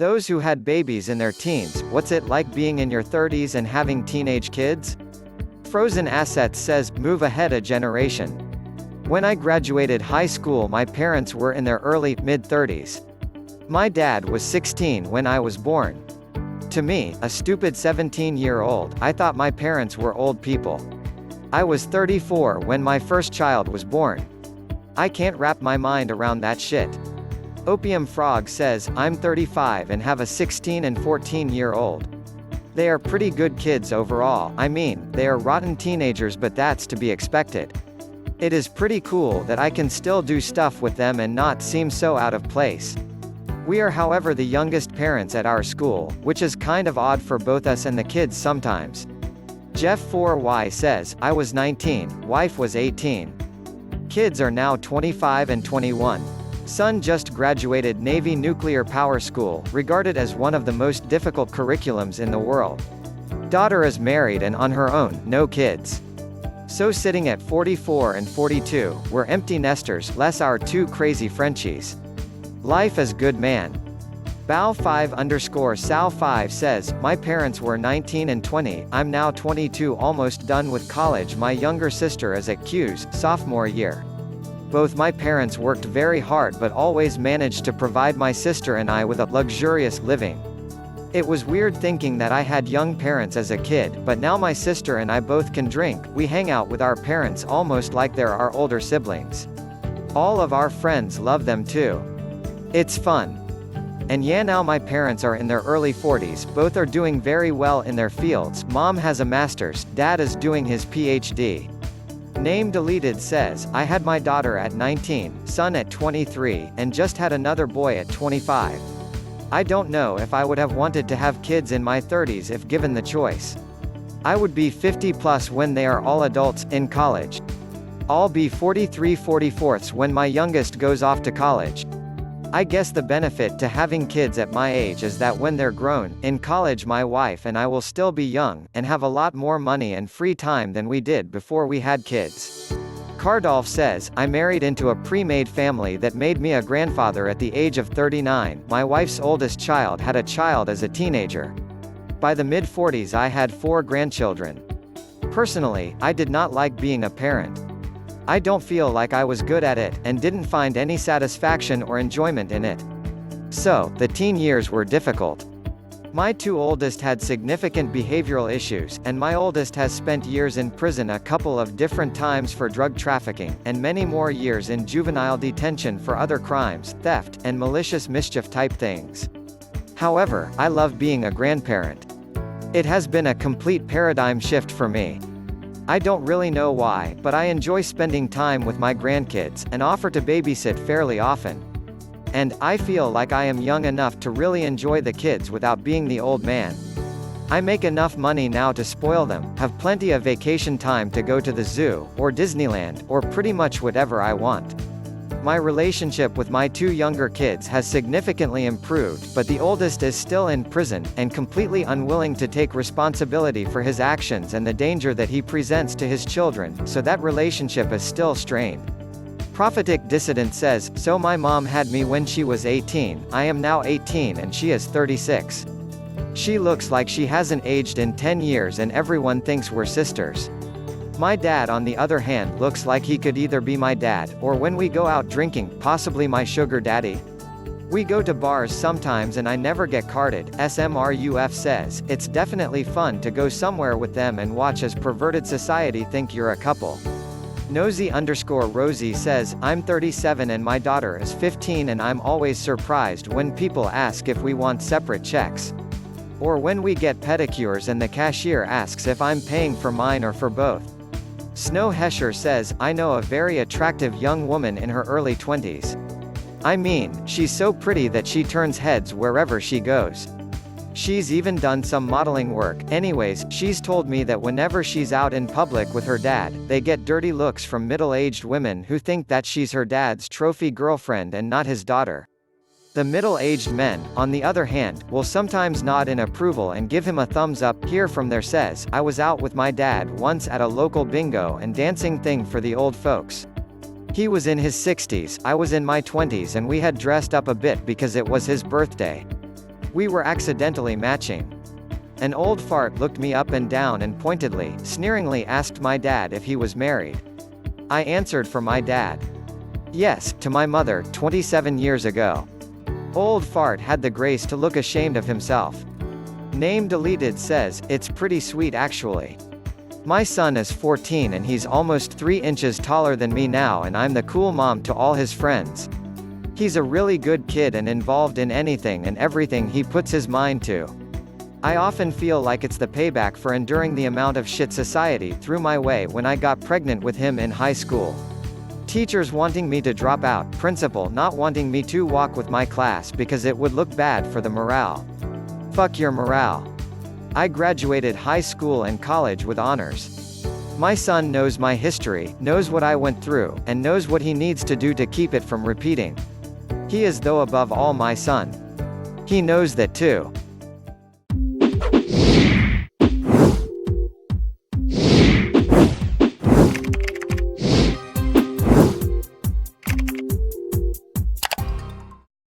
those who had babies in their teens, what's it like being in your 30s and having teenage kids? Frozen Assets says, move ahead a generation. When I graduated high school, my parents were in their early, mid-30s. My dad was 16 when I was born. To me, a stupid 17-year-old, I thought my parents were old people. I was 34 when my first child was born. I can't wrap my mind around that shit. Opium Frog says, I'm 35 and have a 16 and 14-year-old. They are pretty good kids overall. I mean, they are rotten teenagers, but that's to be expected. It is pretty cool that I can still do stuff with them and not seem so out of place. We are, however, the youngest parents at our school, which is kind of odd for both us and the kids sometimes. Jeff 4Y says, I was 19, wife was 18. Kids are now 25 and 21. Son just graduated Navy Nuclear Power School, regarded as one of the most difficult curriculums in the world. Daughter is married and on her own, no kids. So sitting at 44 and 42, we're empty nesters, less our two crazy Frenchies. Life is good, man. Bao5_Sal5 says, my parents were 19 and 20, I'm now 22, almost done with college. My younger sister is at Q's, sophomore year. Both my parents worked very hard but always managed to provide my sister and I with a luxurious living. It was weird thinking that I had young parents as a kid, but now my sister and I both can drink. We hang out with our parents almost like they're our older siblings. All of our friends love them too. It's fun. And yeah, now my parents are in their early 40s, both are doing very well in their fields. Mom has a master's, dad is doing his PhD. Name deleted says, I had my daughter at 19, son at 23, and just had another boy at 25. I don't know if I would have wanted to have kids in my 30s if given the choice. I would be 50 plus when they are all adults, in college. I'll be 43/44 when my youngest goes off to college. I guess the benefit to having kids at my age is that when they're grown, in college, my wife and I will still be young, and have a lot more money and free time than we did before we had kids. Cardolph says, I married into a pre-made family that made me a grandfather at the age of 39. My wife's oldest child had a child as a teenager. By the mid-40s I had 4 grandchildren. Personally, I did not like being a parent. I don't feel like I was good at it, and didn't find any satisfaction or enjoyment in it. So, the teen years were difficult. My 2 oldest had significant behavioral issues, and my oldest has spent years in prison a couple of different times for drug trafficking, and many more years in juvenile detention for other crimes, theft, and malicious mischief type things. However, I love being a grandparent. It has been a complete paradigm shift for me. I don't really know why, but I enjoy spending time with my grandkids, and offer to babysit fairly often. And I feel like I am young enough to really enjoy the kids without being the old man. I make enough money now to spoil them, have plenty of vacation time to go to the zoo, or Disneyland, or pretty much whatever I want. My relationship with my 2 younger kids has significantly improved, but the oldest is still in prison, and completely unwilling to take responsibility for his actions and the danger that he presents to his children, so that relationship is still strained. Prophetic Dissident says, so my mom had me when she was 18, I am now 18 and she is 36. She looks like she hasn't aged in 10 years and everyone thinks we're sisters. My dad, on the other hand, looks like he could either be my dad, or when we go out drinking, possibly my sugar daddy. We go to bars sometimes and I never get carded. SMRUF says, it's definitely fun to go somewhere with them and watch as perverted society think you're a couple. Nosy_Rosie says, I'm 37 and my daughter is 15 and I'm always surprised when people ask if we want separate checks. Or when we get pedicures and the cashier asks if I'm paying for mine or for both. Snow Hesher says, I know a very attractive young woman in her early 20s. I mean, she's so pretty that she turns heads wherever she goes. She's even done some modeling work. Anyways, she's told me that whenever she's out in public with her dad, they get dirty looks from middle-aged women who think that she's her dad's trophy girlfriend and not his daughter. The middle-aged men, on the other hand, will sometimes nod in approval and give him a thumbs up. Here from there says, I was out with my dad once at a local bingo and dancing thing for the old folks. He was in his 60s, I was in my 20s and we had dressed up a bit because it was his birthday. We were accidentally matching. An old fart looked me up and down and pointedly, sneeringly asked my dad if he was married. I answered for my dad. Yes, to my mother, 27 years ago. Old fart had the grace to look ashamed of himself. Name deleted says, it's pretty sweet actually. My son is 14 and he's almost 3 inches taller than me now, and I'm the cool mom to all his friends. He's a really good kid and involved in anything and everything he puts his mind to. I often feel like it's the payback for enduring the amount of shit society threw my way when I got pregnant with him in high school. Teachers wanting me to drop out, principal not wanting me to walk with my class because it would look bad for the morale. Fuck your morale. I graduated high school and college with honors. My son knows my history, knows what I went through, and knows what he needs to do to keep it from repeating. He is though above all my son. He knows that too.